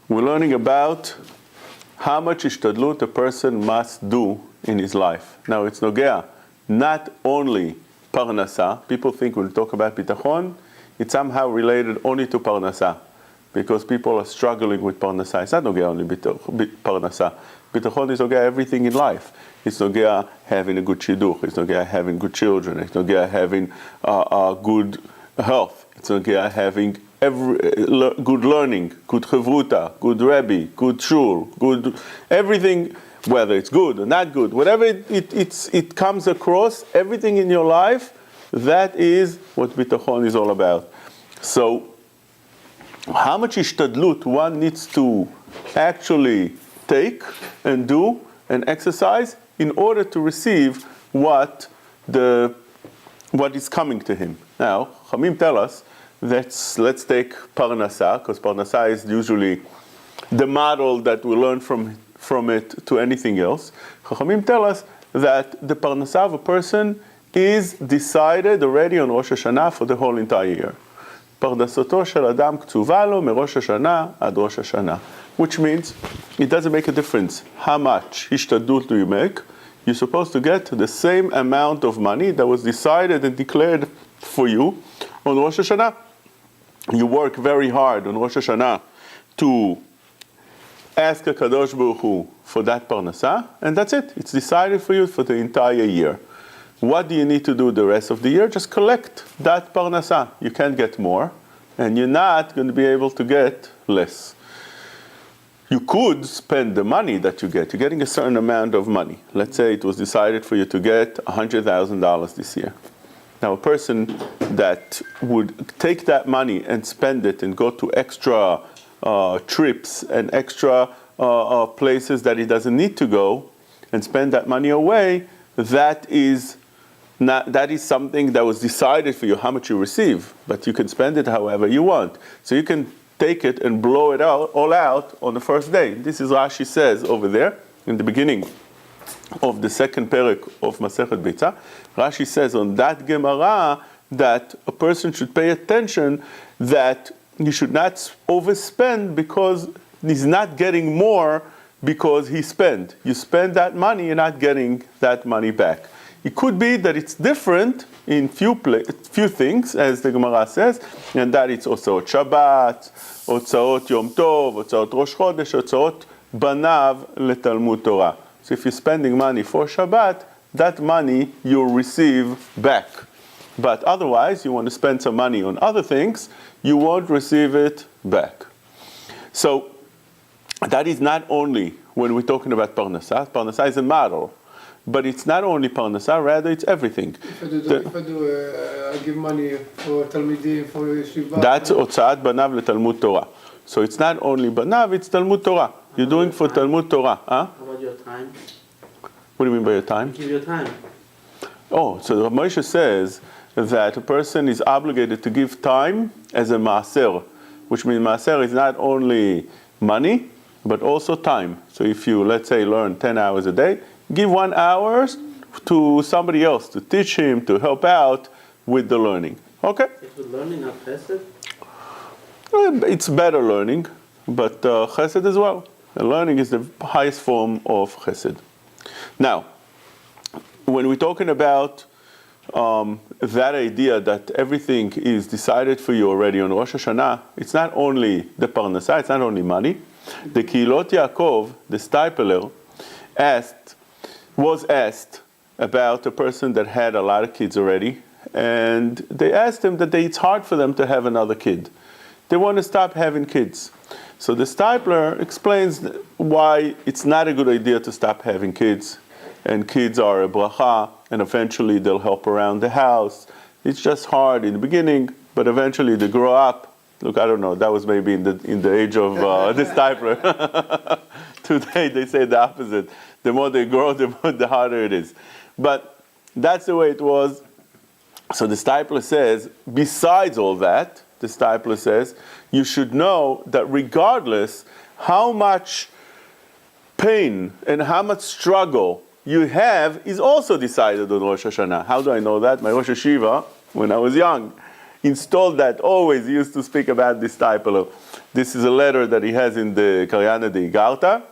We're learning about how much ishtadlut a person must do in his life. Now it's nogea, not only parnasa. People think when we talk about bitachon, it's somehow related only to parnasa, because people are struggling with parnasa. It's not nogea only parnasa. Bitachon is nogea everything in life. It's nogea having a good shidduch. It's nogea having good children. It's nogea having good health. It's nogea having good learning, good chavruta, good rebbe, good shul, good everything, whether it's good or not good, whatever it comes across, everything in your life, that is what bitachon is all about. So, how much ishtadlut one needs to actually take and do and exercise in order to receive what is coming to him. Now, Chamim tell us let's take parnasa, because parnasa is usually the model that we learn from it to anything else. Chachamim tell us that the parnasa of a person is decided already on Rosh Hashanah for the whole entire year. Parnasato shel adam ktuva lo merosh Hashanah ad Rosh Hashanah, which means it doesn't make a difference how much ishtadlut do you make. You're supposed to get the same amount of money that was decided and declared for you on Rosh Hashanah. You work very hard on Rosh Hashanah to ask HaKadosh Baruch Hu for that parnasa, and that's it. It's decided for you for the entire year. What do you need to do the rest of the year? Just collect that parnasa. You can't get more, and you're not going to be able to get less. You could spend the money that you get. You're getting a certain amount of money. Let's say it was decided for you to get $100,000 this year. Now, a person that would take that money and spend it and go to extra trips and extra places that he doesn't need to go and spend that money away, that is something that was decided for you how much you receive, but you can spend it however you want. So you can take it and blow it all out on the first day. This is Rashi says over there in the beginning of the second perek of Masechet Beitza. Rashi says on that Gemara that a person should pay attention that you should not overspend because he's not getting more because he spent. You spend that money, you're not getting that money back. It could be that it's different in few things, as the Gemara says, and that it's Otzaot Shabbat, Otzaot Yom Tov, Otzaot Rosh Chodesh, Otzaot Banav leTalmud Torah. So if you're spending money for Shabbat, that money you'll receive back. But otherwise, you want to spend some money on other things, you won't receive it back. So that is not only when we're talking about Parnasa. Parnasa is a model. But it's not only Parnasa, rather it's everything. If I give money for Talmidim, for Yeshiva. That's Otzaat Banav leTalmud Torah. So it's not only Banav, it's Talmud Torah. You're doing for Talmud Torah. Huh? How about your time? What do you mean by your time? Give your time. Oh, so Moshe says that a person is obligated to give time as a maaser, which means maaser is not only money, but also time. So if you, let's say, learn 10 hours a day, give 1 hour to somebody else, to teach him, to help out with the learning. Okay? Is it learning not chesed? It's better learning, but chesed as well. Learning is the highest form of chesed. Now, when we're talking about that idea that everything is decided for you already on Rosh Hashanah, it's not only the parnasa, it's not only money. The Kehilot Yaakov, the Stipler, was asked about a person that had a lot of kids already, and they asked him that it's hard for them to have another kid. They want to stop having kids. So the Stipler explains why it's not a good idea to stop having kids, and kids are a bracha, and eventually they'll help around the house. It's just hard in the beginning, but eventually they grow up. Look, I don't know, that was maybe in the age of the Stipler. Today they say the opposite. The more they grow, the harder it is. But that's the way it was. So the Stipler says, besides all that, the Stipler says, you should know that regardless how much pain and how much struggle you have is also decided on Rosh Hashanah. How do I know that? My Rosh Hashiva, when I was young, installed that always. He used to speak about this disciple. This is a letter that he has in the Karyana de Igarta.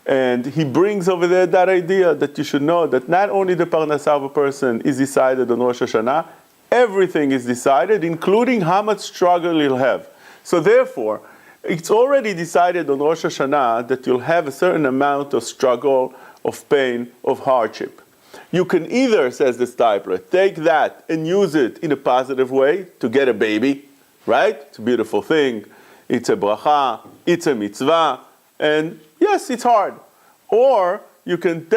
And he brings over there that idea that you should know that not only the parnasah of a person is decided on Rosh Hashanah, everything is decided, including how much struggle you'll have. So therefore, it's already decided on Rosh Hashanah that you'll have a certain amount of struggle, of pain, of hardship. You can either, says the stipler, take that and use it in a positive way to get a baby, right? It's a beautiful thing. It's a bracha. It's a mitzvah. And yes, it's hard. Or you can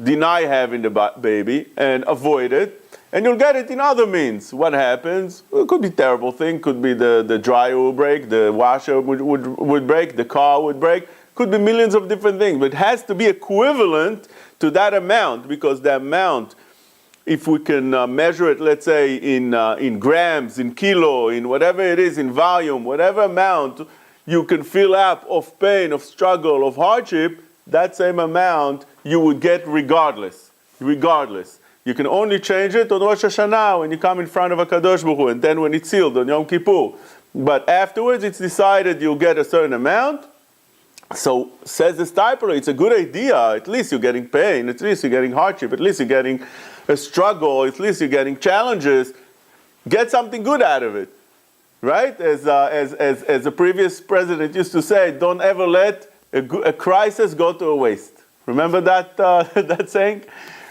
deny having the baby and avoid it, and you'll get it in other means. What happens? It could be a terrible thing. Could be the dryer will break, the washer would break, the car would break. Could be millions of different things, but it has to be equivalent to that amount, because the amount, if we can measure it, let's say in grams, in kilo, in whatever it is, in volume, whatever amount you can fill up of pain, of struggle, of hardship, that same amount you would get regardless. Regardless. You can only change it on Rosh Hashanah when you come in front of HaKadosh Baruch Hu, and then when it's sealed on Yom Kippur. But afterwards it's decided you'll get a certain amount. So, says the stipler, it's a good idea. At least you're getting pain, at least you're getting hardship, at least you're getting a struggle, at least you're getting challenges. Get something good out of it. Right? As the previous president used to say, don't ever let a crisis go to a waste. Remember that that saying?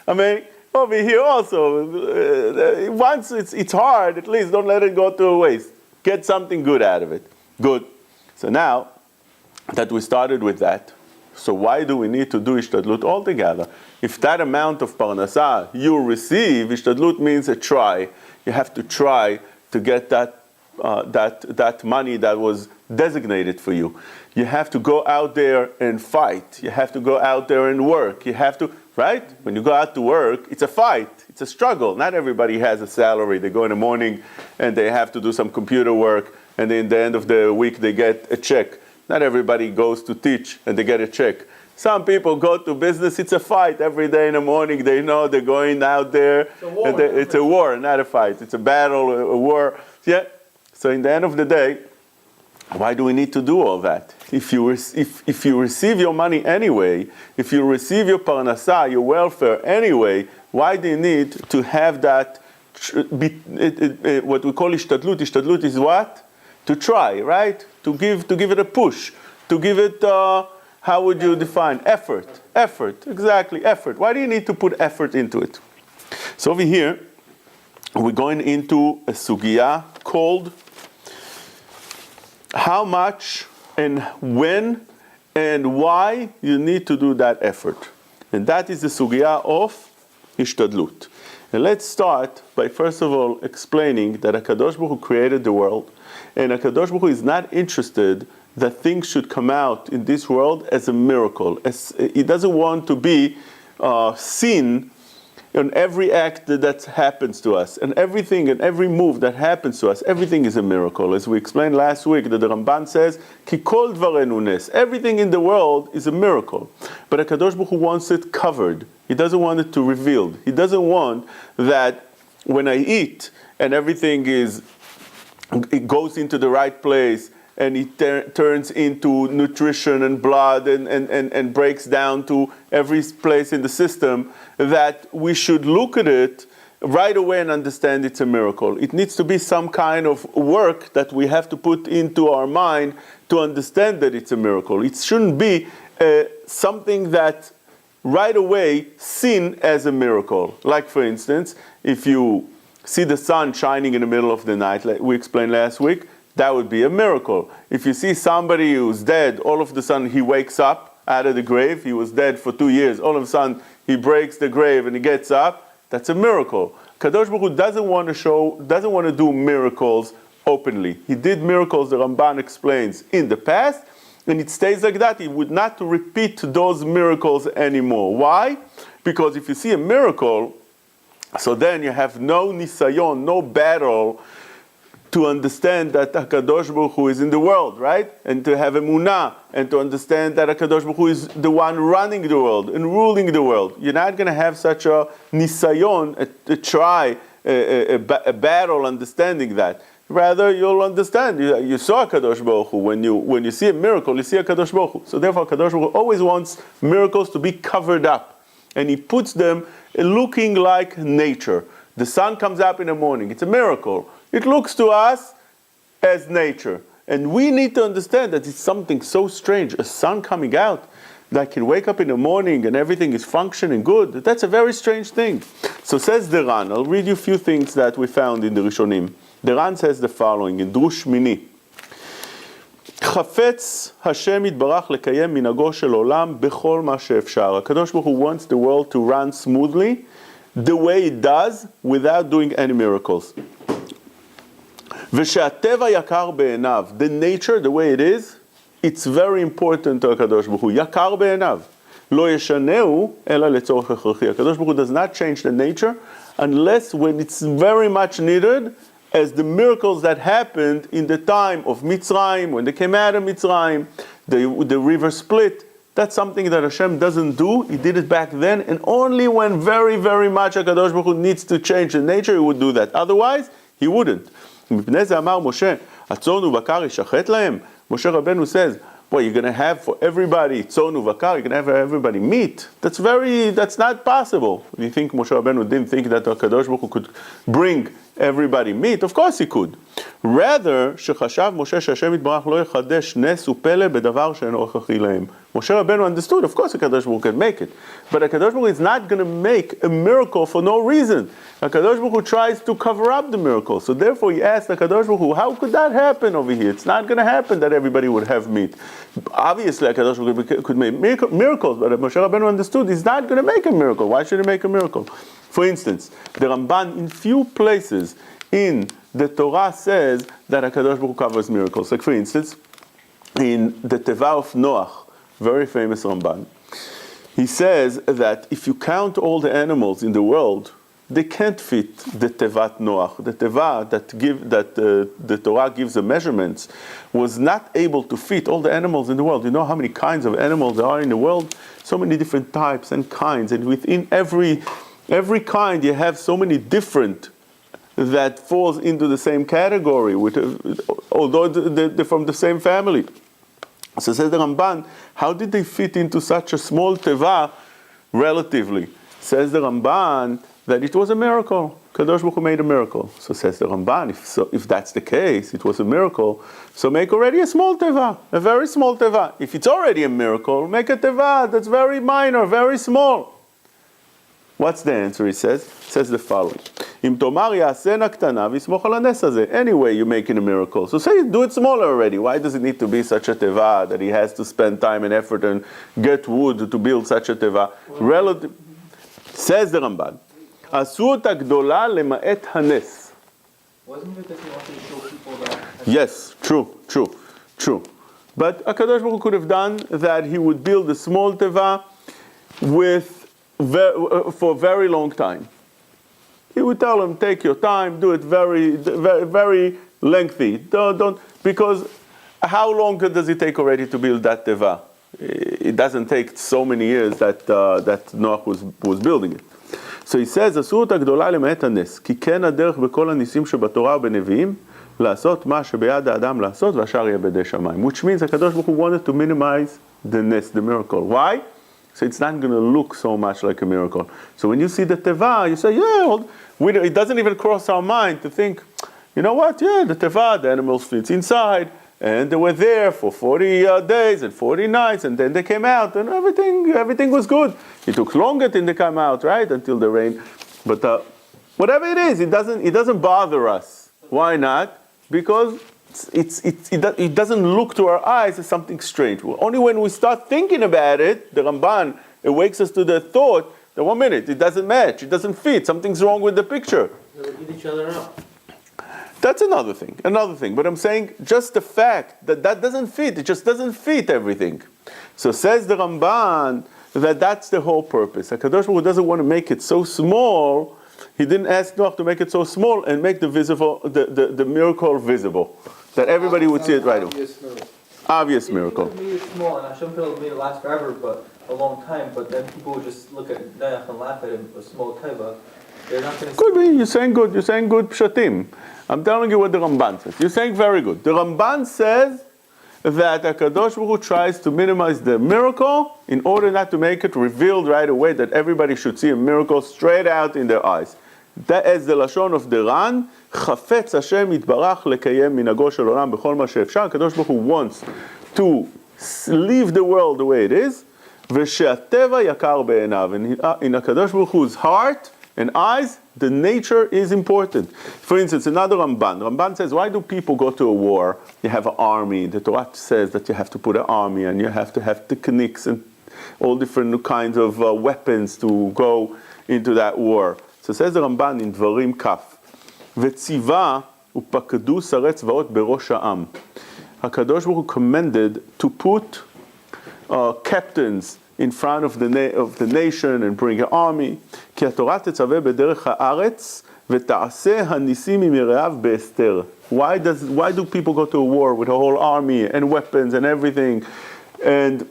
I mean, over here also, once it's hard, at least don't let it go to a waste. Get something good out of it. Good. So now that we started with that, so why do we need to do ishtadlut altogether? If that amount of parnasah you receive, ishtadlut means a try. You have to try to get that money that was designated for you. You have to go out there and fight. You have to go out there and work. You have to, right? When you go out to work, it's a fight. It's a struggle. Not everybody has a salary. They go in the morning and they have to do some computer work, and then at the end of the week they get a check. Not everybody goes to teach and they get a check. Some people go to business, it's a fight every day in the morning. They know they're going out there. It's a war, not a fight. It's a battle, a war. Yeah. So in the end of the day, why do we need to do all that? If you receive your money anyway, if you receive your parnasah, your welfare anyway, why do you need to have that, what we call ishtadlut? Ishtadlut is what? To try, right? To give it a push. To give it, how would you define? Effort. Effort, exactly, effort. Why do you need to put effort into it? So over here, we're going into a sugya called how much and when and why you need to do that effort. And that is the sugya of ishtadlut. And let's start by first of all explaining that HaKadosh Baruch Hu created the world, and HaKadosh Baruch Hu is not interested that things should come out in this world as a miracle. He doesn't want to be seen in every act that happens to us, and everything and every move that happens to us, everything is a miracle. As we explained last week, that the Ramban says, Ki kol dvarenu nes. Everything in the world is a miracle. But HaKadosh Baruch Hu wants it covered. He doesn't want it to revealed. He doesn't want that when I eat and everything it goes into the right place, and it turns into nutrition and blood and breaks down to every place in the system, that we should look at it right away and understand it's a miracle. It needs to be some kind of work that we have to put into our mind to understand that it's a miracle. It shouldn't be something that right away seen as a miracle. Like for instance, if you see the sun shining in the middle of the night, like we explained last week, that would be a miracle. If you see somebody who's dead, all of a sudden he wakes up out of the grave, he was dead for 2 years, all of a sudden he breaks the grave and he gets up, that's a miracle. Kadosh Baruch Hu doesn't want to do miracles openly. He did miracles, the Ramban explains, in the past, and it stays like that. He would not repeat those miracles anymore. Why? Because if you see a miracle, so then you have no nisayon, no battle to understand that HaKadosh Baruch Hu is in the world, right? And to have emunah, and to understand that HaKadosh Baruch Hu is the one running the world and ruling the world. You're not going to have such a nisayon, a try, a battle understanding that. Rather, you'll understand. You saw Kadosh Baruch Hu. When you see a miracle, you see a Kadosh Baruch Hu. So therefore, Kadosh Baruch Hu always wants miracles to be covered up. And he puts them looking like nature. The sun comes up in the morning. It's a miracle. It looks to us as nature. And we need to understand that it's something so strange. A sun coming out that can wake up in the morning and everything is functioning good. That's a very strange thing. So says the Ran. I'll read you a few things that we found in the Rishonim. The Ran says the following in Drush Mini. חפץ השם יתברך לקיים מנהגו של עולם בכל מה שאפשר. הקדוש ברוך הוא wants the world to run smoothly the way it does without doing any miracles. ושהטבע יקר בעיניו. The nature, the way it is, it's very important to הקדוש ברוך הוא. יקר בעיניו. לא ישנהו אלא לצורך הכרחי. הקדוש ברוך הוא does not change the nature unless when it's very much needed, as the miracles that happened in the time of Mitzrayim, when they came out of Mitzrayim, the river split. That's something that Hashem doesn't do. He did it back then, and only when very, very much HaKadosh Baruch Hu needs to change the nature, he would do that. Otherwise, he wouldn't. מפני זה אמר משה, הצאן ובקר ישחט להם. Moshe Rabbeinu says, boy, you're going to have for everybody tzon uvakar, you're going to have for everybody meat. That's not possible. You think Moshe Rabbeinu didn't think that HaKadosh Baruch Hu could bring everybody meat? Of course he could. Rather, שחשב משה שהשם יתברך לא יחדש נס ופלא בדבר שאינו הכרחי להם. Moshe Rabbeinu understood, of course HaKadosh Baruch Hu can make it. But HaKadosh Baruch Hu is not going to make a miracle for no reason. HaKadosh Baruch Hu tries to cover up the miracle. So therefore he asked HaKadosh Baruch Hu, how could that happen over here? It's not going to happen that everybody would have meat. Obviously HaKadosh Baruch Hu could make miracles, but Moshe Rabbeinu understood he's not going to make a miracle. Why should he make a miracle? For instance, the Ramban in few places in the Torah says that HaKadosh Baruch Hu covers miracles. Like for instance, in the Teva of Noach, very famous Ramban, he says that if you count all the animals in the world, they can't fit the Tevat Noach. The Teva that the Torah gives the measurements was not able to fit all the animals in the world. You know how many kinds of animals there are in the world? So many different types and kinds, and within every kind you have so many different that falls into the same category, although they're from the same family. So says the Ramban, how did they fit into such a small teva relatively? Says the Ramban that it was a miracle. Kadosh Baruch Hu made a miracle. So says the Ramban, if that's the case, it was a miracle, so make already a small teva, a very small teva. If it's already a miracle, make a teva that's very minor, very small. What's the answer? He says the following. Im tomar ya'asena ktana v'yismoch al hanes hazeh. Anyway, you're making a miracle. So say do it smaller already. Why does it need to be such a teva that he has to spend time and effort and get wood to build such a teva? Says the Ramban. Asu ota gdola lema'et hanes. Wasn't it that he wanted to show people that? Yes, true. But HaKadosh Baruch Hu could have done that. He would build a small teva for a very long time. He would tell him, take your time, do it very, very, very lengthy. Don't, because how long does it take already to build that teva? It doesn't take so many years that Noach was building it. So he says, אסור אותה גדולה למעט הנס, כי כן הדרך בכל הניסים שבתורה ובנביאים, לעשות מה שביד האדם לעשות, והשאר יהיה בידי שמיים. Which means הקדוש ברוך הוא wanted to minimize the nes, the miracle. Why? So it's not going to look so much like a miracle. So when you see the teva, you say, it doesn't even cross our mind to think, you know what, the teva, the animals fit inside, and they were there for 40 days and 40 nights, and then they came out, and everything was good. It took longer till they come out, right, until the rain. But whatever it is, it doesn't bother us. Why not? Because it doesn't look to our eyes as something strange. Only when we start thinking about it, the Ramban awakes us to the thought that 1 minute, it doesn't match, it doesn't fit, something's wrong with the picture. They'll eat each other up. That's another thing. But I'm saying just the fact that doesn't fit, it just doesn't fit everything. So says the Ramban that that's the whole purpose. HaKadosh Baruch Hu doesn't want to make it so small. He didn't ask Noach to make it so small and make the miracle visible, that everybody would see it right away. Obvious miracle. He made it small, and Hashem could have made it last forever, but a long time. But then people would just look at Noach and laugh at him, a small teva. They're not going to. Could be. You're saying good pshatim. I'm telling you what the Ramban says. You're saying very good. The Ramban says that HaKadosh Baruch Hu tries to minimize the miracle in order not to make it revealed right away that everybody should see a miracle straight out in their eyes. That is the Lashon of the Ran, Chafetz Hashem Yitbarach lekayem minhago shel olam b'chol ma she'efshar. HaKadosh Baruch Hu wants to leave the world the way it is, v'she'ateva yakar be'enav. And in HaKadosh Baruch Hu's heart and eyes, the nature is important. For instance, another Ramban. Ramban says, why do people go to a war? You have an army. The Torah says that you have to put an army and you have to have techniques and all different kinds of weapons to go into that war. So says the Ramban in Dvarim Kaf, V'tziva upakadu sarei tzvaot berosh ha'am. HaKadosh Baruch Hu commanded to put captains in front of the nation and bring an army. כי התורה תצווה בדרך הארץ ותעשה הניסים ממרעיו בהסתר. Why do people go to a war with a whole army and weapons and everything? And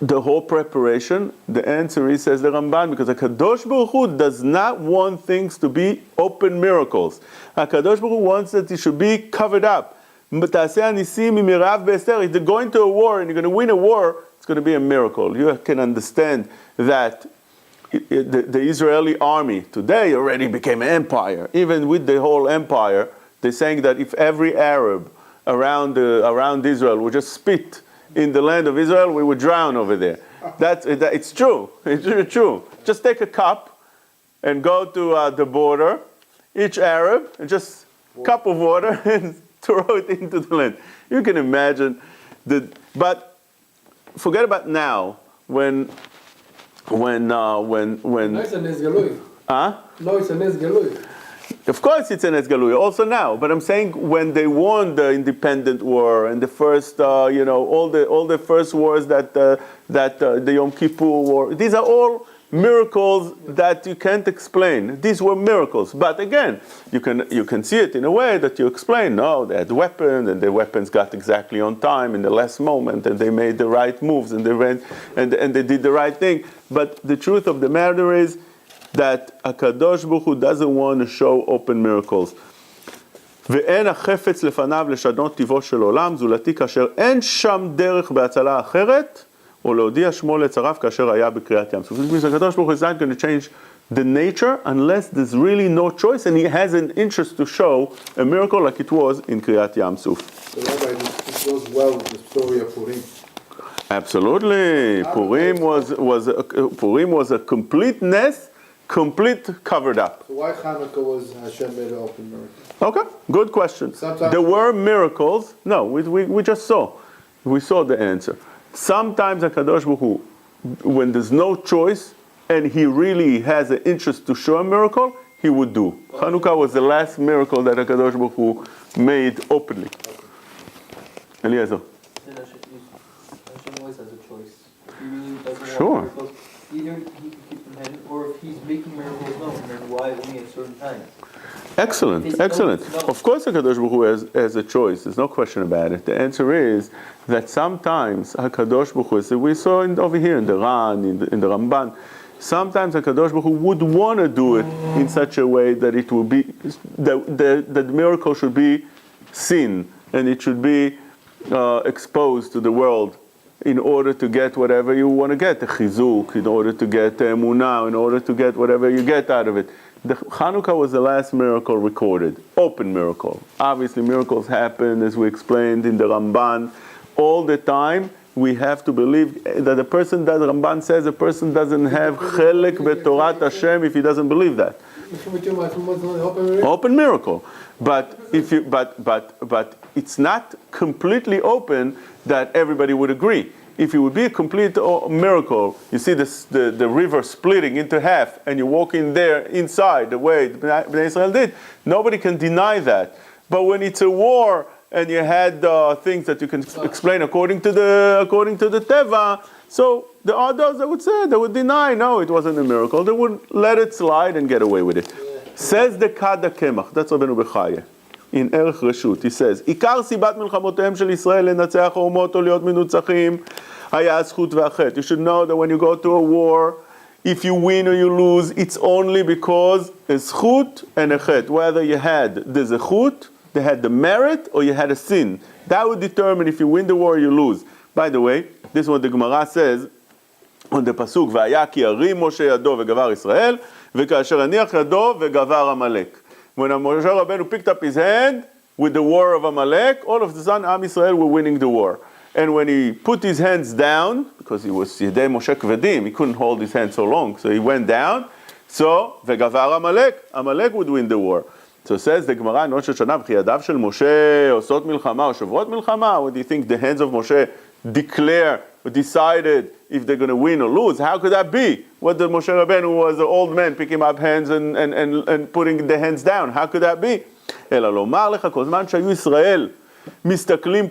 the whole preparation, the answer is, says the Ramban, because HaKadosh Baruch Hu does not want things to be open miracles. HaKadosh Baruch Hu wants that it should be covered up. תעשה הניסים ממרעיו בהסתר. If you're going to a war and you're going to win a war, it's going to be a miracle. You can understand that the Israeli army today already became an empire. Even with the whole empire, they're saying that if every Arab around Israel would just spit in the land of Israel, we would drown over there. It's true. It's true. Just take a cup and go to the border, each Arab, and just cup of water and throw it into the land. You can imagine but forget about now when No, it's a Nes Galui. No, it's a Nes Galui. Of course it's an Nes Galui, also now. But I'm saying when they won the independent war and the first, all the first wars that the Yom Kippur war, these are all miracles that you can't explain. These were miracles. But again, you can see it in a way that you explain, no, they had weapons and the weapons got exactly on time in the last moment and they made the right moves and they ran and they did the right thing. But the truth of the matter is that HaKadosh Baruch Hu doesn't want to show open miracles. ואין החפץ לפניו לשנות טבעו של עולם, זולתי כאשר אין שם דרך בהצלה אחרת, או להודיע שמו לצריו כאשר היה בקריאת ים סוף. This means HaKadosh Baruch Hu is not going to change the nature unless there's really no choice and he has an interest to show a miracle like it was in Kriyat Yam Suf. So Rabbi, this goes well with the story of Purim. Absolutely. Purim was a complete nest, complete covered up. So why Hanukkah was Hashem made an open miracle? Okay, good question. Sometimes there were miracles. No, we just saw. We saw the answer. Sometimes HaKadosh Baruch Hu, when there's no choice, and he really has an interest to show a miracle, he would do. Hanukkah was the last miracle that HaKadosh Baruch Hu made openly. Eliezer. Hashem always has a choice. He really doesn't Sure. want miracles. Either he can keep them hidden, or if he's making miracles known, then why only at certain times? Excellent. Of course HaKadosh Baruch Hu has a choice. There's no question about it. The answer is that sometimes HaKadosh Baruch Hu, so we saw over here in the Ran, in the Ramban, sometimes HaKadosh Baruch Hu would want to do it in such a way that it will be, that the miracle should be seen and it should be exposed to the world in order to get whatever you want to get, the chizuk, in order to get emunah, in order to get whatever you get out of it. The Hanukkah was the last miracle recorded, open miracle. Obviously miracles happen, as we explained in the Ramban, all the time. We have to believe that Ramban says a person doesn't have chelek b'torat Hashem if he doesn't believe that. Open miracle. But it's not completely open that everybody would agree. If it would be a complete miracle, you see the river splitting into half, and you walk in there inside the way Bnei Israel did, nobody can deny that. But when it's a war and you had things that you can explain according to the Teva, so there are those that would say, they would deny, no, it wasn't a miracle. They would let it slide and get away with it. Says the Kada Kemach, that's Rabbeinu Bechaya. In Erech Reshut, he says, עיקר סיבת מלחמותיהם של ישראל לנצח האומות או להיות מנוצחים היה הזכות והחטא. You should know that when you go to a war, if you win or you lose, it's only because a zchut and a chet. Whether you had the zchut, they had the merit, or you had a sin. That would determine if you win the war or you lose. By the way, this is what the Gemara says on the pasuk, והיה כי ירים משה ידו וגבר ישראל, וכאשר הניח ידו וגבר עמלק. When Moshe Rabbeinu picked up his hand with the war of Amalek, all of a sudden Am Yisrael were winning the war. And when he put his hands down, because he was Yedei Moshe Kvedim, he couldn't hold his hand so long, so he went down, so, וגבר עמלק, Amalek would win the war. So it says the Gemara in Rosh Hashanah, וכי ידיו של משה עושות מלחמה או שוברות מלחמה? What do you think the hands of Moshe declare or decided if they're going to win or lose? How could that be? What did Moshe Rabbeinu was an old man picking up hands and putting the hands down? How could that be? אלא לומר לך, כל זמן שהיו ישראל מסתכלים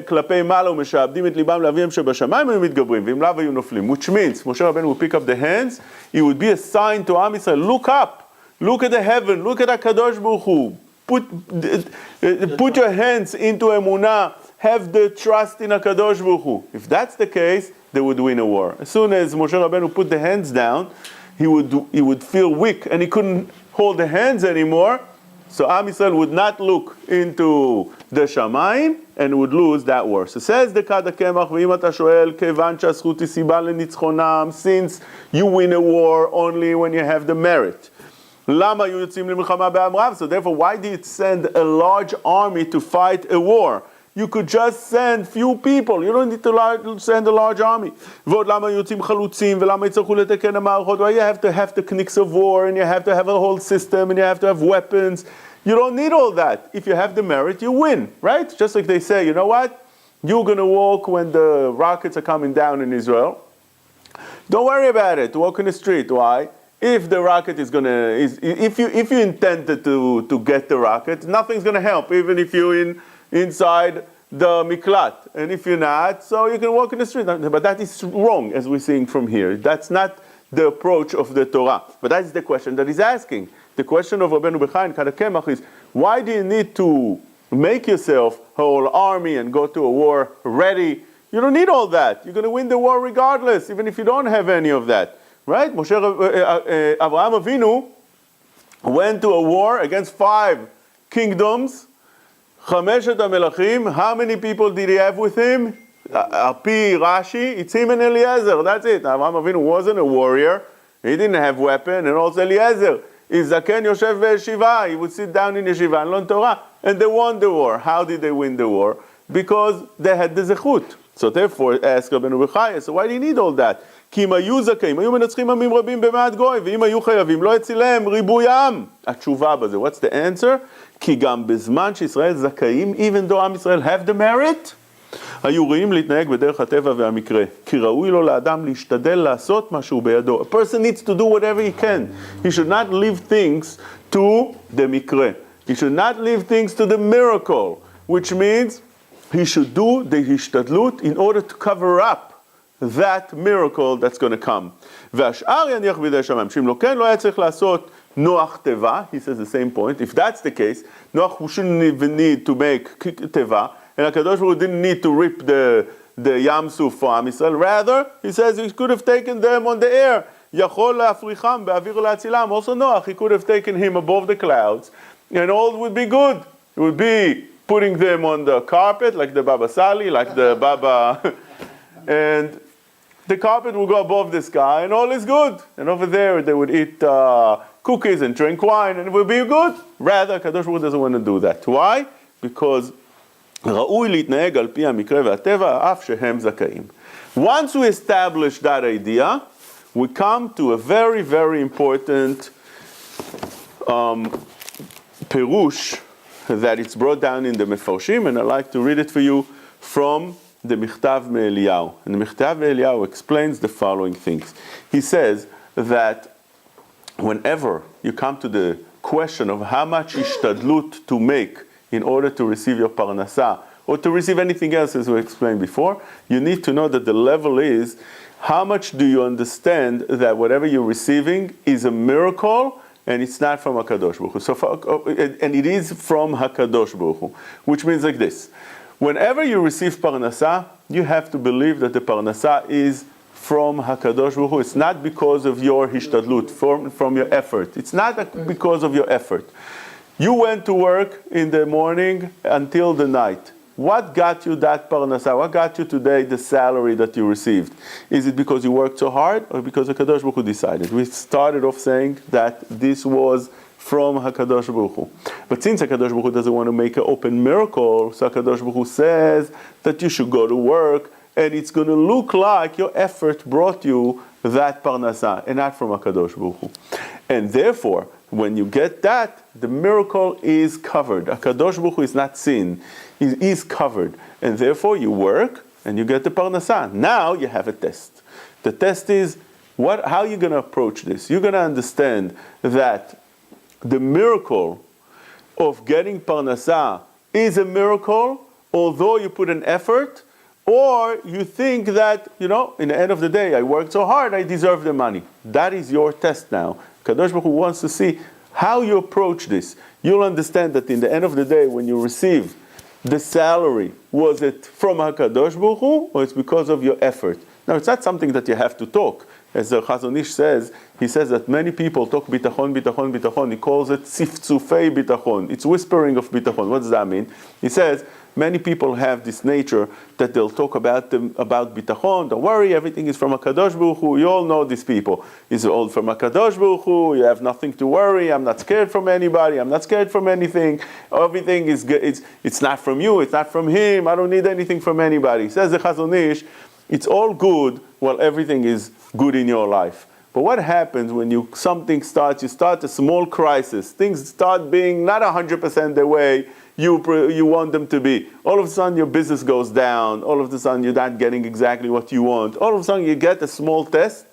כלפי מעלה ומשעבדים את ליבם לאביהם שבשמיים, היו מתגברים, ואם לאו היו נופלים. Which means, Moshe Rabbeinu would pick up the hands, it would be a sign to Am Yisrael, look up, look at the heaven, look at HaKadosh Baruch Hu, put your hands into emunah, have the trust in HaKadosh Baruch Hu. If that's the case, they would win a war. As soon as Moshe Rabbeinu put the hands down, he would feel weak and he couldn't hold the hands anymore. So Am Yisrael would not look into the Shamayim and would lose that war. So says the Kad HaKemach, ואם אתה שואל, כיוון שהזכות היא סיבה לניצחונם, since you win a war only when you have the merit. למה היו יוצאים למלחמה בעם רב? So therefore, why did it send a large army to fight a war? You could just send few people. You don't need to send a large army. ועוד למה יוצאים חלוצים, ולמה יצטרכו לתקן המערכות? Why you have to have techniques of war, and you have to have a whole system, and you have to have weapons. You don't need all that. If you have the merit, you win, right? Just like they say, you know what? You're going to walk when the rockets are coming down in Israel. Don't worry about it. Walk in the street. Why? If the rocket is going to, if you intended to get the rocket, nothing's going to help, even if you're inside the miklat. And if you're not, so you can walk in the street. But that is wrong, as we're seeing from here. That's not the approach of the Torah. But that is the question that he's asking. The question of Rabbeinu Bechai and Kad HaKemach is, why do you need to make yourself a whole army and go to a war ready? You don't need all that. You're going to win the war regardless, even if you don't have any of that. Right? Avraham Avinu went to a war against 5 kingdoms. Chameshet HaMelachim. How many people did he have with him? Api Rashi, it's him and Eliezer. That's it. Avraham Avinu wasn't a warrior. He didn't have weapon, and also Eliezer. Izaken Yoshev Yeshiva. He would sit down in Yeshiva and learn Torah. And they won the war. How did they win the war? Because they had the zechut. So therefore, ask Rabbeinu Bechai, so why do you need all that? כי אם היו זכאים, היו מנצחים עמים רבים במעט גוי, ואם היו חייבים, לא הצילם ריבוים. התשובה בזה, what's the answer? כי גם בזמן שישראל זכאים, even though עם ישראל have the merit, היו ראויים להתנהג בדרך הטבע והמקרה. כי ראוי לו לאדם להשתדל לעשות מה שהוא בידו. A person needs to do whatever he can. He should not leave things to the מקרה. He should not leave things to the miracle, which means he should do the השתדלות in order to cover up that miracle that's going to come. והשאר יניח בידי שמיים. שאם לא כן, לא היה צריך לעשות נוח תיבה. He says the same point. If that's the case, Noach shouldn't even need to make teva. And HaKadosh Baruch Hu didn't need to rip the Yam Suf for Am Yisrael. Rather, he says he could have taken them on the air. יכול להפריחם באוויר ולהצילם. Also Noach, he could have taken him above the clouds. And all would be good. It would be putting them on the carpet, like the Baba Sali, like the Baba... and the carpet will go above the sky, and all is good. And over there, they would eat cookies and drink wine, and it will be good. Rather, Kadosh Baruch Hu doesn't want to do that. Why? Because ראוי להתנהג על פי המקרה והטבע, אף שהם זכאים. Once we establish that idea, we come to a very, very important perush that it's brought down in the Mefarshim, and I'd like to read it for you from the Michtav Me'Eliyahu. And the Michtav Me'Eliyahu explains the following things. He says that whenever you come to the question of how much ishtadlut to make in order to receive your parnasah, or to receive anything else, as we explained before, you need to know that the level is, how much do you understand that whatever you're receiving is a miracle, and it's not from HaKadosh Baruch Hu. And it is from HaKadosh Baruch Hu, which means like this. Whenever you receive parnasah, you have to believe that the parnasah is from HaKadosh Baruch Hu. It's not because of your hishtadlut, from your effort. It's not because of your effort. You went to work in the morning until the night. What got you that parnasa? What got you today the salary that you received? Is it because you worked so hard, or because HaKadosh Baruch Hu decided? We started off saying that this was from HaKadosh Baruch Hu. But since HaKadosh Baruch Hu doesn't want to make an open miracle, so HaKadosh Baruch Hu says that you should go to work, and it's going to look like your effort brought you that parnasa, and not from HaKadosh Baruch Hu. And therefore, when you get that, the miracle is covered. HaKadosh Baruch Hu is not seen. He is covered. And therefore, you work, and you get the parnasa. Now, you have a test. The test is, how are you going to approach this? You're going to understand that the miracle of getting parnasa is a miracle, although you put an effort, or you think that, in the end of the day, I worked so hard, I deserve the money. That is your test now. Kadosh Baruch Hu wants to see how you approach this. You'll understand that in the end of the day, when you receive the salary, was it from HaKadosh Baruch Hu, or it's because of your effort? Now, it's not something that you have to talk. As the Chazon Ish says, he says that many people talk bitachon, bitachon, bitachon. He calls it tziftzufei bitachon. It's whispering of bitachon. What does that mean? He says, many people have this nature that they'll talk about bitachon. Don't worry, everything is from HaKadosh Baruch Hu. You all know these people. It's all from HaKadosh Baruch Hu. You have nothing to worry. I'm not scared from anybody. I'm not scared from anything. Everything is good. It's not from you. It's not from him. I don't need anything from anybody. Says the Chazon Ish, it's all good while everything is good in your life. But what happens when you start a small crisis, things start being not 100% the way you want them to be. All of a sudden your business goes down. All of a sudden you're not getting exactly what you want. All of a sudden you get a small test,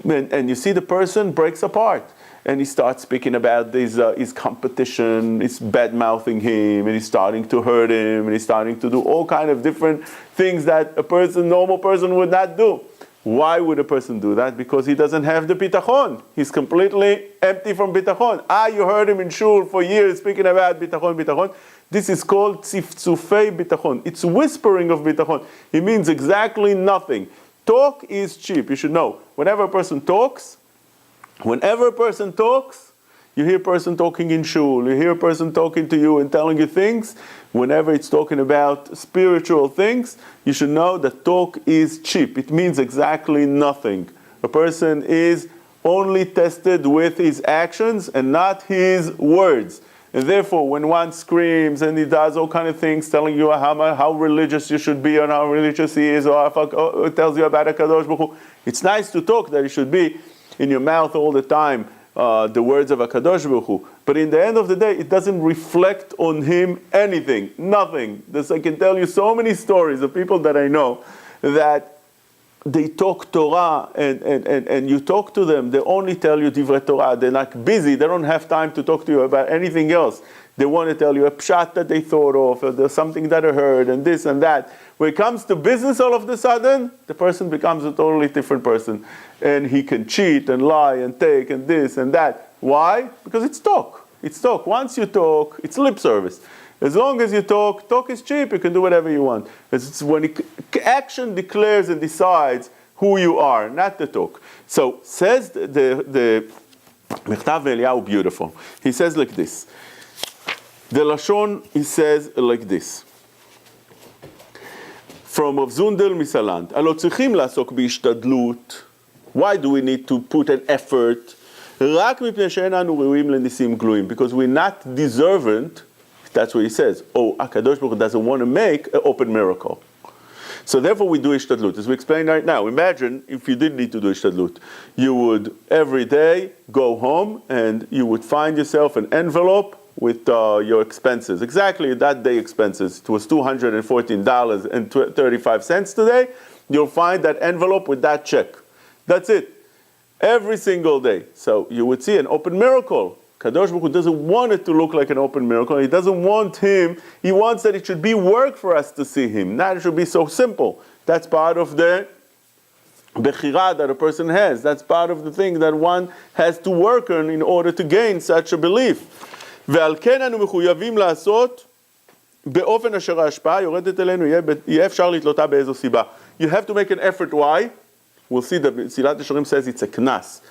and you see the person breaks apart. And he starts speaking about his competition, he's bad-mouthing him, and he's starting to hurt him, and he's starting to do all kind of different things that normal person would not do. Why would a person do that? Because he doesn't have the bitachon. He's completely empty from bitachon. You heard him in shul for years speaking about bitachon. This is called tziftzufei bitachon. It's whispering of bitachon. It means exactly nothing. Talk is cheap. You should know. Whenever a person talks, you hear a person talking in shul, you hear a person talking to you and telling you things. Whenever it's talking about spiritual things, you should know that talk is cheap. It means exactly nothing. A person is only tested with his actions and not his words. And therefore, when one screams and he does all kind of things, telling you how religious you should be, or how religious he is, or tells you about HaKadosh Baruch Hu, it's nice to talk that it should be in your mouth all the time, the words of HaKadosh Baruch Hu. But in the end of the day, it doesn't reflect on him anything, nothing. I can tell you so many stories of people that I know that they talk Torah, and you talk to them, they only tell you divrei Torah. They're like busy, they don't have time to talk to you about anything else. They want to tell you a pshat that they thought of, or there's something that I heard, and this and that. When it comes to business, all of a sudden, the person becomes a totally different person. And he can cheat and lie and take and this and that. Why? Because it's talk. It's talk. Once you talk, it's lip service. As long as you talk is cheap. You can do whatever you want. It's when action declares and decides who you are, not the talk. So says the Mechtav Eliyahu, beautiful. He says like this. The Lashon, he says like this. From Rav Zundel Misalant. הלא צריכים לעסוק בהשתדלות. Why do we need to put an effort? רק מפני שאין אנו ראויים לניסים גלויים. Because we're not deserving, that's what he says. HaKadosh Baruch Hu doesn't want to make an open miracle. So therefore we do ishtadlut. As we explained right now, imagine if you didn't need to do ishtadlut. You would every day go home and you would find yourself an envelope with your expenses. Exactly that day expenses. It was $214.35 today. You'll find that envelope with that check. That's it. Every single day. So you would see an open miracle. Kadosh Baruch Hu doesn't want it to look like an open miracle. He doesn't want him. He wants that it should be work for us to see him. Not it should be so simple. That's part of the bechira that a person has. That's part of the thing that one has to work on in order to gain such a belief. ועל כן אנו מחויבים לעשות באופן אשר ההשפעה יורדת אלינו, יהיה אפשר לתלותה באיזו סיבה. You have to make an effort, why? We'll see that Tzilat Yesharim says it's a knas.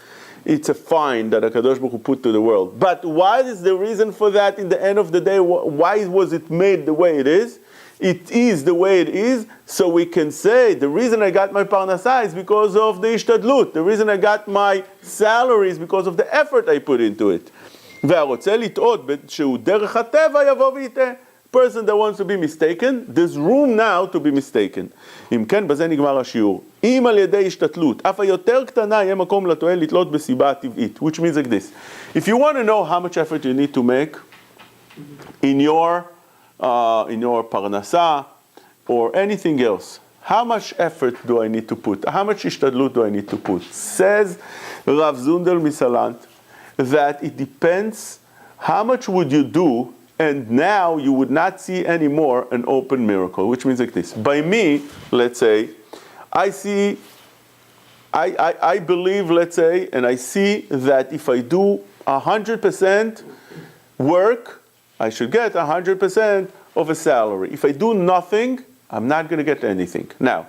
It's a fine that HaKadosh Baruch Hu put to the world. But what is the reason for that in the end of the day? Why was it made the way it is? It is the way it is, so we can say the reason I got my parnasa is because of the ishtadlut. The reason I got my salary is because of the effort I put into it. והרוצה לטעות שהוא דרך הטבע יבוא ויטעה. Person that wants to be mistaken, there's room now to be mistaken. אם כן, בזה נגמר השיעור. אם על ידי השתתלות, אף היותר קטנה יהיה מקום לטועה לתלות בסיבה הטבעית, which means like this. If you want to know how much effort you need to make in your parnasa or anything else, how much effort do I need to put? How much ishtadlut do I need to put? Says Rav Zundel Misalant that it depends how much would you do, and now you would not see anymore an open miracle, which means like this. By me, let's say, I believe, let's say, and I see that if I do 100% work, I should get 100% of a salary. If I do nothing, I'm not going to get anything. Now,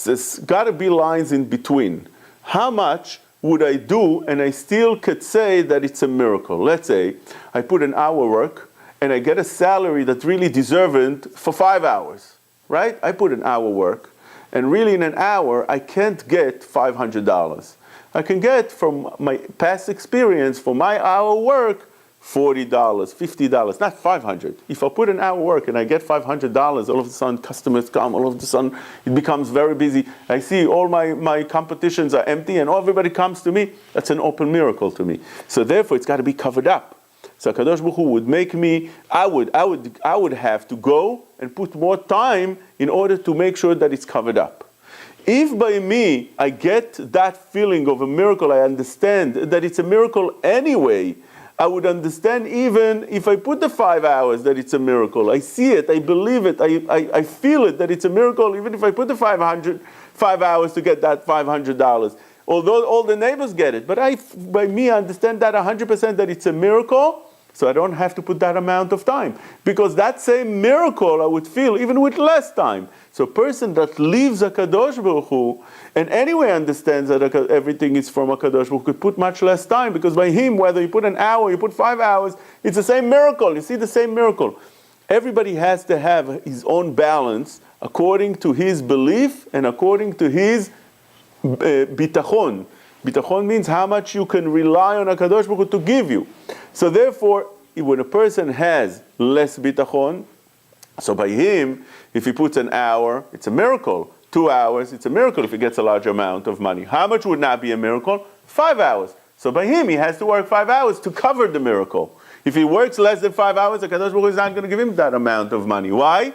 there's got to be lines in between. How much would I do and I still could say that it's a miracle? Let's say I put an hour work and I get a salary that's really deserving for 5 hours, right? I put an hour work, and really in an hour I can't get $500. I can get, from my past experience, for my hour work, $40, $50, not $500. If I put an hour work and I get $500, all of a sudden customers come, all of a sudden it becomes very busy. I see all my competitions are empty and everybody comes to me. That's an open miracle to me. So therefore it's got to be covered up. So HaKadosh Baruch Hu would make me, I would have to go and put more time in order to make sure that it's covered up. If by me I get that feeling of a miracle, I understand that it's a miracle anyway, I would understand even if I put the 5 hours that it's a miracle. I see it, I believe it, I feel it that it's a miracle, even if I put the 5 hours to get that $500. Although all the neighbors get it. But by me, I understand that 100% that it's a miracle, so I don't have to put that amount of time. Because that same miracle I would feel even with less time. So a person that leaves HaKadosh Baruch Hu, and anyway understands that everything is from HaKadosh Baruch Hu, could put much less time, because by him, whether you put an hour, you put 5 hours, it's the same miracle. You see the same miracle. Everybody has to have his own balance according to his belief and according to his bitachon. Bitachon means how much you can rely on HaKadosh Baruch Hu to give you. So therefore, when a person has less bitachon, so by him, if he puts an hour, it's a miracle. 2 hours, it's a miracle if he gets a large amount of money. How much would not be a miracle? 5 hours. So by him, he has to work 5 hours to cover the miracle. If he works less than 5 hours, HaKadosh Baruch Hu is not going to give him that amount of money. Why?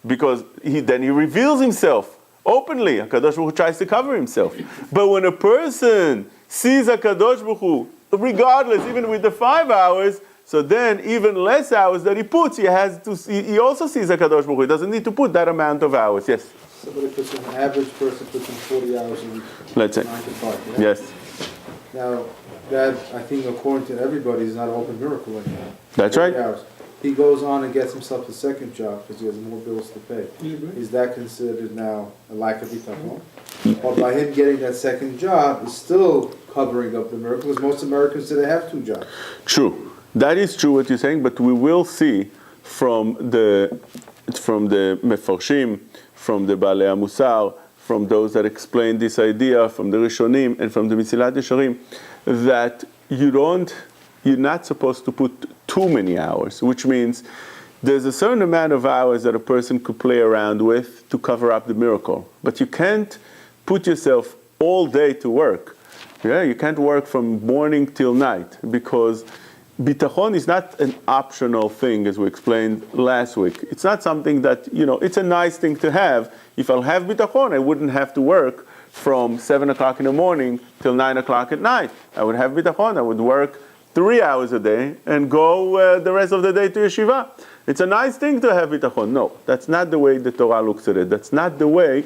Because then he reveals himself openly. HaKadosh Baruch Hu tries to cover himself. But when a person sees HaKadosh Baruch Hu, regardless, even with the 5 hours, so then even less hours that he puts, he also sees HaKadosh Baruch Hu. He doesn't need to put that amount of hours. Yes? Somebody puts an average person puts in 40 hours a week. Let's say. 9 to 5. Yeah? Yes. Now, that, I think, according to everybody, is not an open miracle anymore. That's 40 right. hours. He goes on and gets himself a second job because he has more bills to pay. Is that considered now a lack of bitachon? Or by him getting that second job is still covering up the miracle, because most Americans say they have 2 jobs. True. That is true what you're saying, but we will see from the Mefarshim, from the Baalei HaMusar, from those that explain this idea, from the Rishonim, and from the Mesilat Yesharim, that you're not supposed to put too many hours, which means there's a certain amount of hours that a person could play around with to cover up the miracle. But you can't put yourself all day to work. Yeah, you can't work from morning till night, because bitachon is not an optional thing, as we explained last week. It's not something that, it's a nice thing to have. If I'll have bitachon, I wouldn't have to work from 7 o'clock in the morning till 9 o'clock at night. I would have bitachon, I would work 3 hours a day and go the rest of the day to yeshiva. It's a nice thing to have bitachon. No, that's not the way the Torah looks at it. That's not the way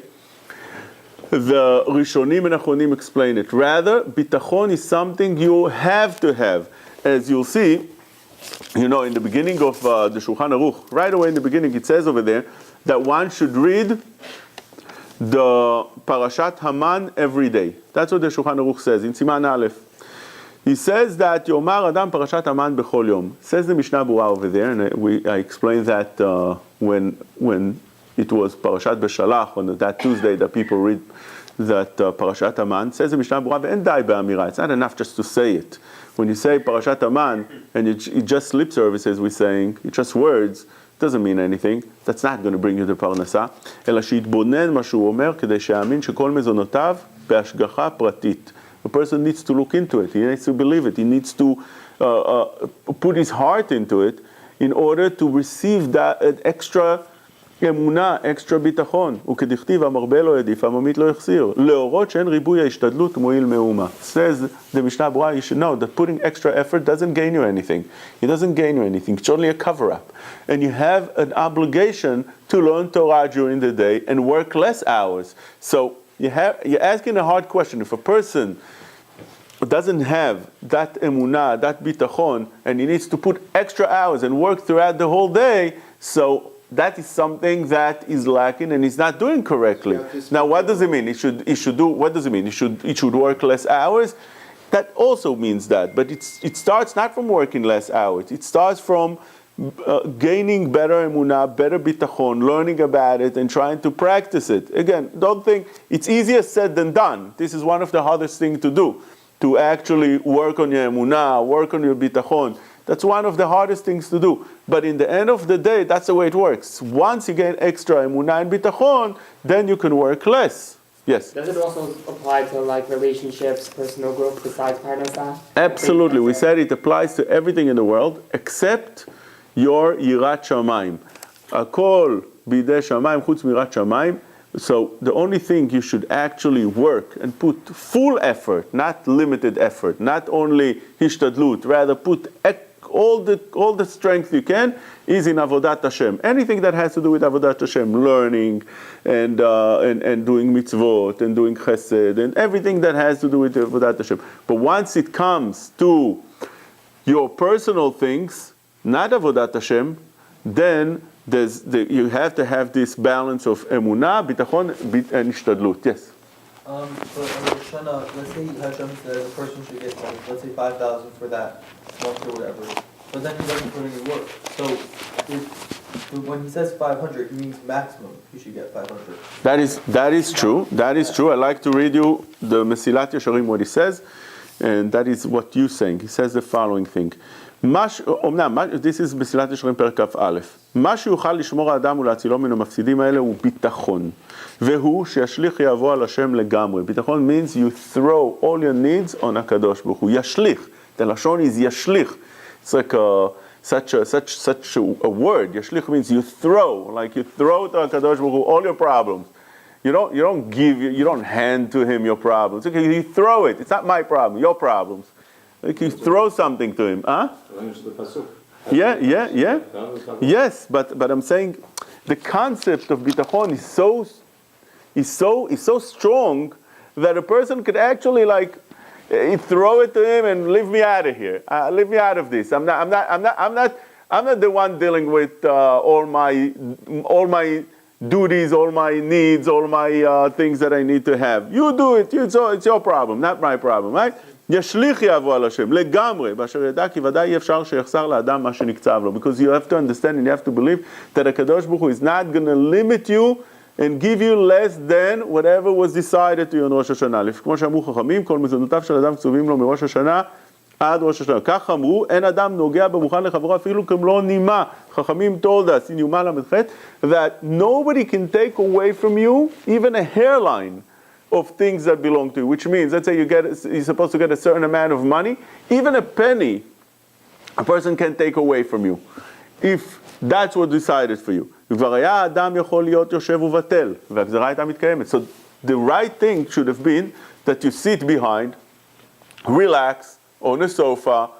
the Rishonim and Achronim explain it. Rather, bitachon is something you have to have. As you'll see you know, in the beginning of the Shulchan Aruch, right away in the beginning, it says over there that one should read the Parashat Haman every day. That's what the Shulchan Aruch says in Siman Aleph. He says that Yomar Adam Parashat Haman Bechol Yom. Says the Mishnah Berurah over there, and I explained that when it was Parashat Beshalach, on that Tuesday that people read that Parashat Haman. Says the Mishnah Berurah, and die be'amira. It's not enough just to say it. When you say Parashat Haman, and it just lip service, as we're saying, it's just words, doesn't mean anything. That's not going to bring you to פרנסה. אלא שיתבונן מה שהוא אומר, כדי שיאמין שכל מזונותיו בהשגחה פרטית. A person needs to look into it. He needs to believe it. He needs to put his heart into it in order to receive that extra אמונה, extra ביטחון. וכדכתיב, המרבה לא ידיף, הממית לא יחסיר. להורות שאין ריבוי ההשתדלות מועיל מאומה. Says the Mishnah Berurah, you should know that putting extra effort doesn't gain you anything. It doesn't gain you anything. It's only a cover-up. And you have an obligation to learn Torah during the day and work less hours. So you're asking a hard question. If a person doesn't have that emunah, that bitachon, and he needs to put extra hours and work throughout the whole day, so that is something that is lacking and he's not doing correctly. Now, what does it mean? He should do. What does it mean? He should work less hours. That also means that, but it starts not from working less hours. It starts from gaining better emunah, better bitachon, learning about it, and trying to practice it. Again, don't think it's easier said than done. This is one of the hardest things to do, to actually work on your emunah, work on your bitachon. That's one of the hardest things to do. But in the end of the day, that's the way it works. Once you gain extra emunah and bitachon, then you can work less. Yes? Does it also apply to like relationships, personal growth besides parnasah? Absolutely. We said it applies to everything in the world except your yirat shamayim. Akol bidei shamayim chutz mirat shamayim. So the only thing you should actually work and put full effort, not limited effort, not only hishtadlut, rather put all the strength you can, is in avodat Hashem. Anything that has to do with avodat Hashem, learning and doing mitzvot and doing chesed and everything that has to do with avodat Hashem. But once it comes to your personal things, not avodat Hashem, then you have to have this balance of emunah, bitachon, and ishtadlut. Yes? But on Rosh Hashanah, let's say Hashem says a person should get, let's say 5,000 for that month or whatever, but then he doesn't put any work. So when he says 500, he means maximum he should get 500. That is true. That is true. I like to read you the Mesilat Yesharim, what he says, and that is what you're saying. He says the following thing. This is בסילת ישרים פרק כ"א. מה שיוכל לשמור האדם ולהצילו מן המפסידים האלה הוא ביטחון. והוא שישליך יבוא על השם לגמרי. ביטחון means you throw all your needs on הקדוש ברוך הוא. ישליך. The לשון is ישליך. It's like such a word. ישליך means you throw. Like you throw to הקדוש ברוך הוא all your problems. You don't hand to him your problems. Okay, you throw it. It's not my problem, your problems. Like you throw something to him, huh? Yeah. Yes, but I'm saying the concept of bitachon is so strong that a person could actually throw it to him and leave me out of here. Leave me out of this. I'm not the one dealing with all my duties, all my needs, all my things that I need to have. You do it. It's your problem, not my problem, right? ישליך יבוא על השם, לגמרי, באשר ידע כי ודאי אי אפשר שיחסר לאדם מה שנקצב לו. Because you have to understand and you have to believe that הקדוש ברוך הוא is not going to limit you and give you less than whatever was decided to you on ראש השנה. כמו שאמרו חכמים, כל מזונותיו של אדם קצובים לו מראש השנה עד ראש השנה. כך אמרו, אין אדם נוגע במוכן לחברו אפילו כמלוא נימה. חכמים told us in יומה ל"ח that nobody can take away from you even a hairline of things that belong to you, which means, let's say you're supposed to get a certain amount of money, even a penny, a person can take away from you, if that's what decided for you. כבר היה אדם יכול להיות יושב ובטל, והגזרה הייתה מתקיימת. So the right thing should have been that you sit behind, relax on a sofa,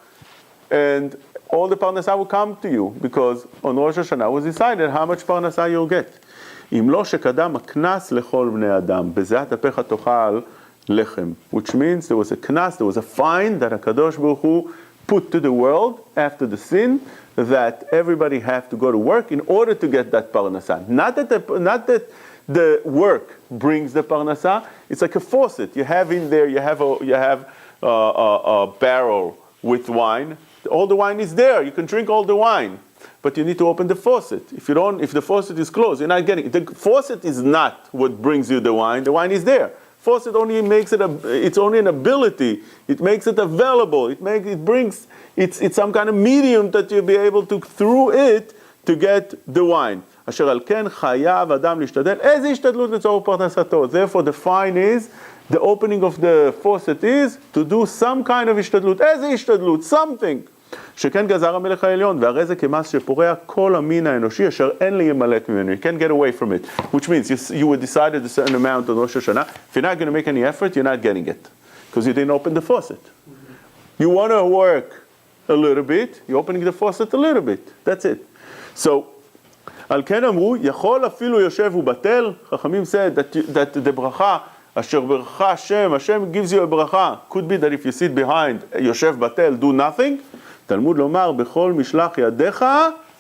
and all the parnasah will come to you, because on Rosh Hashanah was decided how much parnasah you'll get. אם לא שקדם הכנס לכל בני אדם, בזיעת אפיך תאכל לחם, which means there was a knas, there was a fine that HaKadosh Baruch Hu put to the world after the sin that everybody have to go to work in order to get that parnasa. Not that the work brings the parnasa. It's like a faucet. You have in there. You have a barrel with wine. All the wine is there. You can drink all the wine, but you need to open the faucet. If the faucet is closed, you're not getting it. The faucet is not what brings you the wine. The wine is there. Faucet only makes it it's only an ability. It makes it available. It's some kind of medium that you'll be able to, through it, to get the wine. אשר על כן חייב אדם להשתדל, איזה השתדלות לצורך פרנסתו. Therefore the fine is, the opening of the faucet is to do some kind of השתדלות. איזה השתדלות? Something. שכן גזר המלך העליון, והרי זה כמס שפורע כל המין האנושי אשר אין להימלט ממנו. You can't get away from it. Which means you were decided a certain amount on Rosh Hashanah. If you're not going to make any effort, you're not getting it. Because you didn't open the faucet. You want to work a little bit, you're opening the faucet a little bit. That's it. So, על כן אמרו, יכול אפילו יושב ובטל. חכמים said that the ברכה, אשר ברכה Hashem gives you a ברכה. Could be that if you sit behind, יושב בטל, do nothing. תלמוד לומר, בכל משלח ידיך,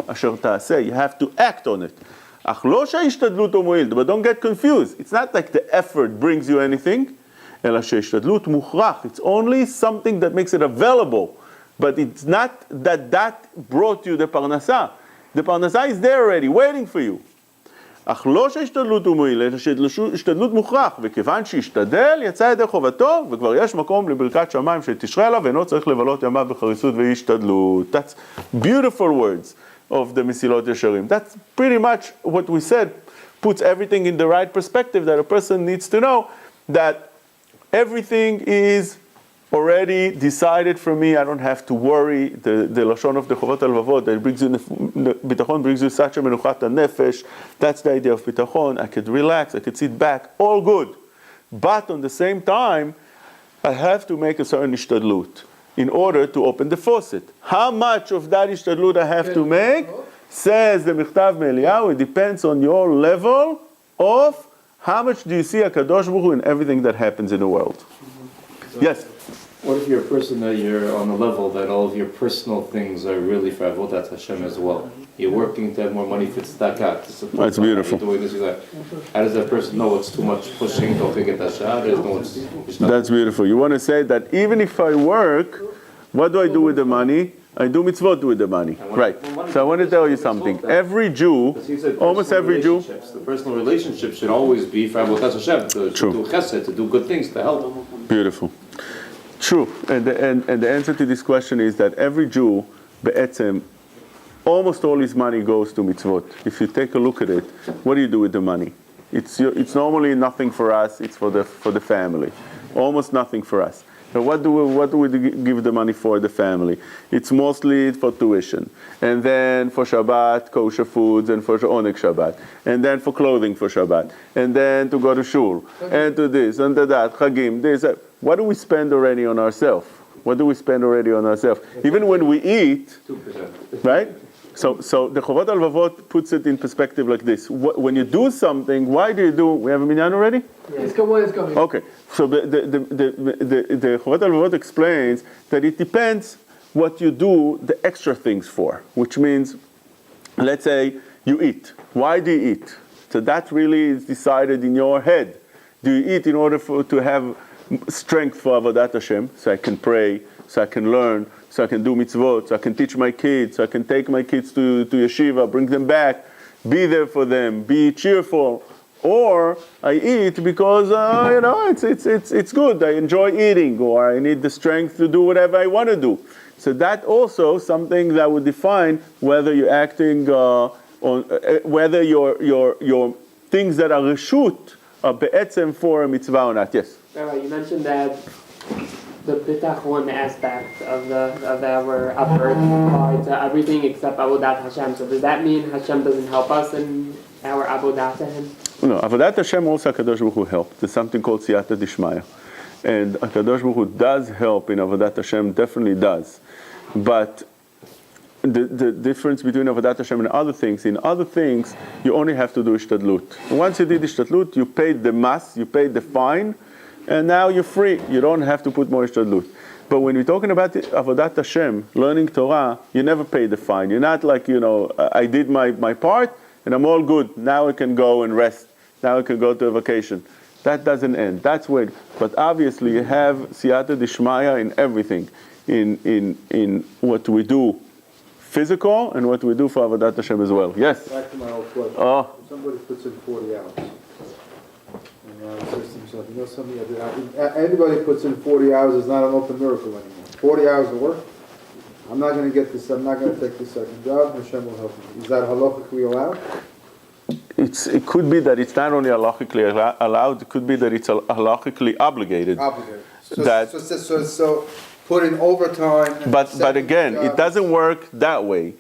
אשר תעשה. You have to act on it. אך לא שההשתדלות הוא מועיל, but don't get confused. It's not like the effort brings you anything, אלא שההשתדלות מוכרח. It's only something that makes it available. But it's not that brought you the parnasa. The parnasa is there already, waiting for you. אך לא שהשתדלות הוא מועיל, אלא שהשתדלות מוכרח, וכיוון שהשתדל, יצא ידי חובתו, וכבר יש מקום לברכת שמיים שתשרה עליו, ואינו צריך לבלות ימיו בחריצות והשתדלות. That's beautiful words of the Mesilot Yesharim. That's pretty much what we said, puts everything in the right perspective, that a person needs to know that everything is already decided for me. I don't have to worry. The lashon of the Chovot HaLevavot that brings you Bitachon brings you such a menuchat nefesh. That's the idea of Bitachon. I could relax. I could sit back. All good. But on the same time, I have to make a certain ishtadlut in order to open the faucet. How much of that ishtadlut I have to make? Says the Michtav Me'Eliyahu, it depends on your level of how much do you see HaKadosh Baruch Hu in everything that happens in the world. Yes. What if you're a person that you're on a level that all of your personal things are really for Avodat Hashem as well? You're working to have more money for tzedakah, to support. That's beautiful. Doing this, that. How does that person know it's too much pushing? Don't think it's That's beautiful. You want to say that even if I work, what do I do with the money? I do mitzvot with the money. Right. So I want to tell you something. Every Jew, almost every Jew. The personal relationship should always be for Avodat Hashem, to do chesed, to do good things, to help. Beautiful. True, and the answer to this question is that every Jew, be'etzem, almost all his money goes to mitzvot. If you take a look at it, what do you do with the money? It's normally nothing for us. It's for the family, almost nothing for us. So what do we give the money for the family? It's mostly for tuition, and then for Shabbat, kosher foods, and for Oneg Shabbat, and then for clothing for Shabbat, and then to go to shul, and to this, and to that, chagim, this. What do we spend already on ourselves? What do we spend already on ourselves? Even when we eat, 2%. Right? So the Chovot HaLevavot puts it in perspective like this. When you do something, why do you do? We have a minyan already? It's coming. Okay. So the Chovot HaLevavot explains that it depends what you do the extra things for, which means, let's say you eat. Why do you eat? So that really is decided in your head. Do you eat in order to have strength for Avodat Hashem, so I can pray, so I can learn, so I can do mitzvot, so I can teach my kids, so I can take my kids to yeshiva, bring them back, be there for them, be cheerful, or I eat because it's good. I enjoy eating, or I need the strength to do whatever I want to do. So that also something that would define whether you're acting on whether your things that are reshut are be'etzem for a mitzvah or not. Yes. Rabbi, you mentioned that the Bitachon aspect of our effort applies to everything except Avodat Hashem. So does that mean Hashem doesn't help us in our Avodat to Him? No, Avodat Hashem also HaKadosh Baruch Hu helped. There's something called Siyata Dishmaya. And HaKadosh Baruch Hu does help in Avodat Hashem, definitely does. But the difference between Avodat Hashem and other things, in other things, you only have to do Ishtadlut. Once you did Ishtadlut, you paid the mas, you paid the fine, and now you're free. You don't have to put more Ishtadlut. But when we're talking about Avodat Hashem, learning Torah, you never pay the fine. You're not like, I did my part and I'm all good. Now I can go and rest. Now I can go to a vacation. That doesn't end. That's where, but obviously you have siyata dishmaya in everything. In what we do physical and what we do for Avodat Hashem as well. Yes? Back to my old question. Oh. If somebody puts in 40 hours, and says to himself, something, anybody puts in 40 hours is not an open miracle anymore. 40 hours of work, I'm not going to get this, I'm not going to take the second job, Hashem will help me. Is that halachically allowed? It could be that it's not only halachically allowed, it could be that it's halachically obligated. Obligated. That- So put in overtime. and But second again, job. it doesn't work that way.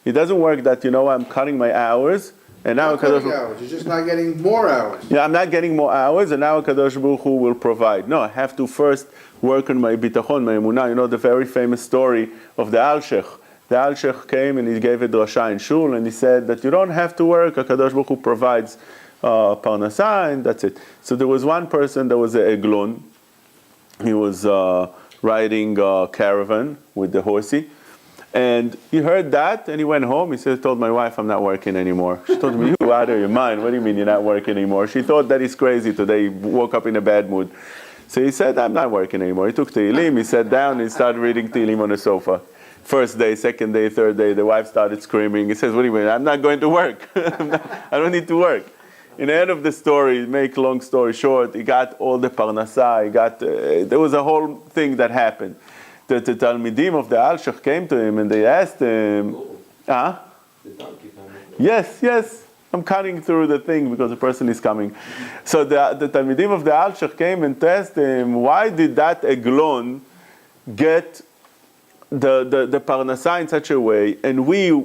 It doesn't work that, I'm cutting my hours, and now Not cutting hours, you're just not getting more hours. Yeah, I'm not getting more hours, and now Kadosh Baruch Hu will provide. No, I have to first work on my bitachon, my emunah. The very famous story of the Al-Sheikh. The Al-Sheikh came and he gave a drasha in shul, and he said that you don't have to work, Kadosh Baruch Hu provides parnasah, and that's it. So there was one person that was a eglon. He was riding a caravan with the horsey. And he heard that, and he went home. He told my wife, I'm not working anymore. She told me, you out of your mind. What do you mean you're not working anymore? She thought that he's crazy today. He woke up in a bad mood. So he said, I'm not working anymore. He took Tehillim, he sat down, and he started reading Tehillim on the sofa. First day, second day, third day, the wife started screaming. He says, what do you mean? I'm not going to work. I don't need to work. In the end of the story, make long story short, he got all the parnasah. There was a whole thing that happened. The Talmidim of the Al-Sheikh came to him and they asked him, Yes, I'm cutting through the thing because the person is coming. So the Talmidim of the Al-Sheikh came and asked him, why did that Eglon get the parnasah in such a way, and we are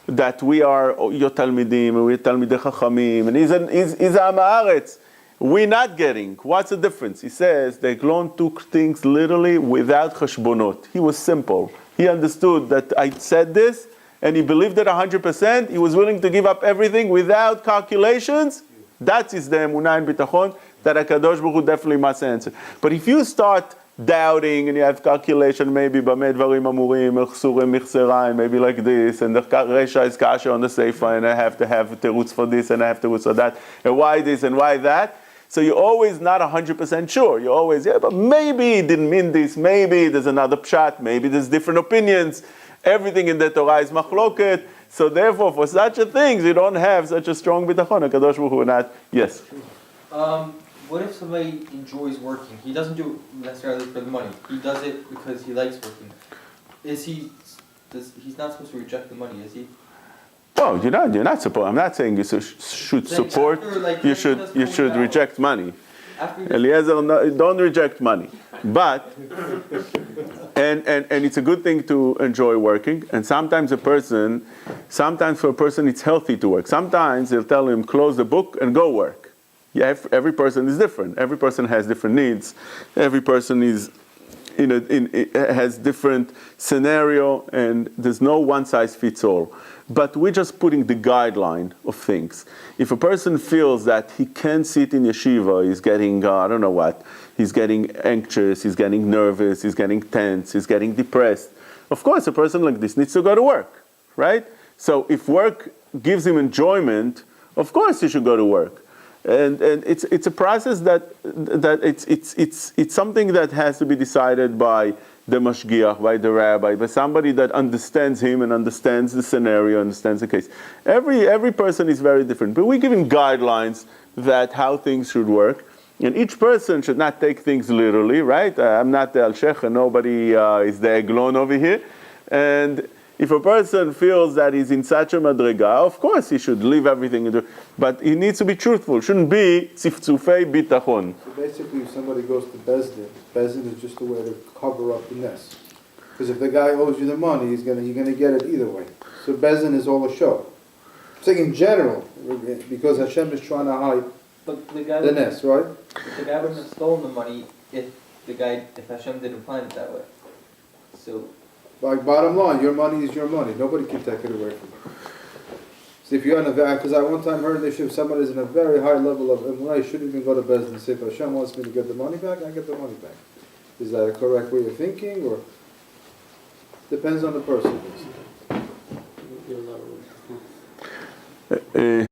your Talmidim, and we're Talmidei Chachamim, and he's Am Haaretz. We're not getting. What's the difference? He says the Eglon took things literally without cheshbonot. He was simple. He understood that I said this, and he believed it 100%. He was willing to give up everything without calculations. That is the emunah and bitachon that HaKadosh Baruch Hu definitely must answer. But if you start doubting and you have calculation, maybe b'mei dvarim amurim, echsurim michsera, and maybe like this, and the resha is kasha on the seifa, and I have to have terutz for this, and I have terutz for that, and why this and why that. So you're always not 100% sure. You're always, but maybe he didn't mean this, maybe there's another pshat, maybe there's different opinions. Everything in the Torah is machloket. So therefore, for such a things, you don't have such a strong bitachon. HaKadosh Baruch Hu not. Yes? What if somebody enjoys working? He doesn't do it necessarily for the money. He does it because he likes working. He's not supposed to reject the money, is he? Oh, you're not supposed. I'm not saying you should support. You should reject money. Eliezer, no, don't reject money. But and it's a good thing to enjoy working. And sometimes for a person it's healthy to work. Sometimes they'll tell him close the book and go work. Yeah, every person is different. Every person has different needs. Every person is has different scenario, and there's no one size fits all. But we're just putting the guideline of things. If a person feels that he can't sit in yeshiva, he's getting, I don't know what, he's getting anxious, he's getting nervous, he's getting tense, he's getting depressed, of course a person like this needs to go to work, right? So if work gives him enjoyment, of course he should go to work. And it's a process that it's something that has to be decided by the mashgiach, by the rabbi, by somebody that understands him and understands the scenario, understands the case. Every person is very different, but we're giving guidelines that how things should work, and each person should not take things literally, right? I'm not the al-sheikh, and nobody is the eglon over here, and if a person feels that he's in such a madrega, of course he should leave everything, but he needs to be truthful. Shouldn't be tziftzufei bitachon. So basically, if somebody goes to Bezdin is just a way to cover up the mess. Because if the guy owes you the money, you're gonna get it either way. So Bezdin is all a show. I'm saying in general, because Hashem is trying to hide the nest, right? The guy wouldn't have stolen the money if Hashem didn't plan it that way. So. Like bottom line, your money is your money. Nobody can take it away from you. So if you're because I one time heard if somebody's in a very high level of emunah, you shouldn't even go to Bezdin and say, if Hashem wants me to get the money back, I get the money back. Is that a correct way of thinking, or? Depends on the person. Uh,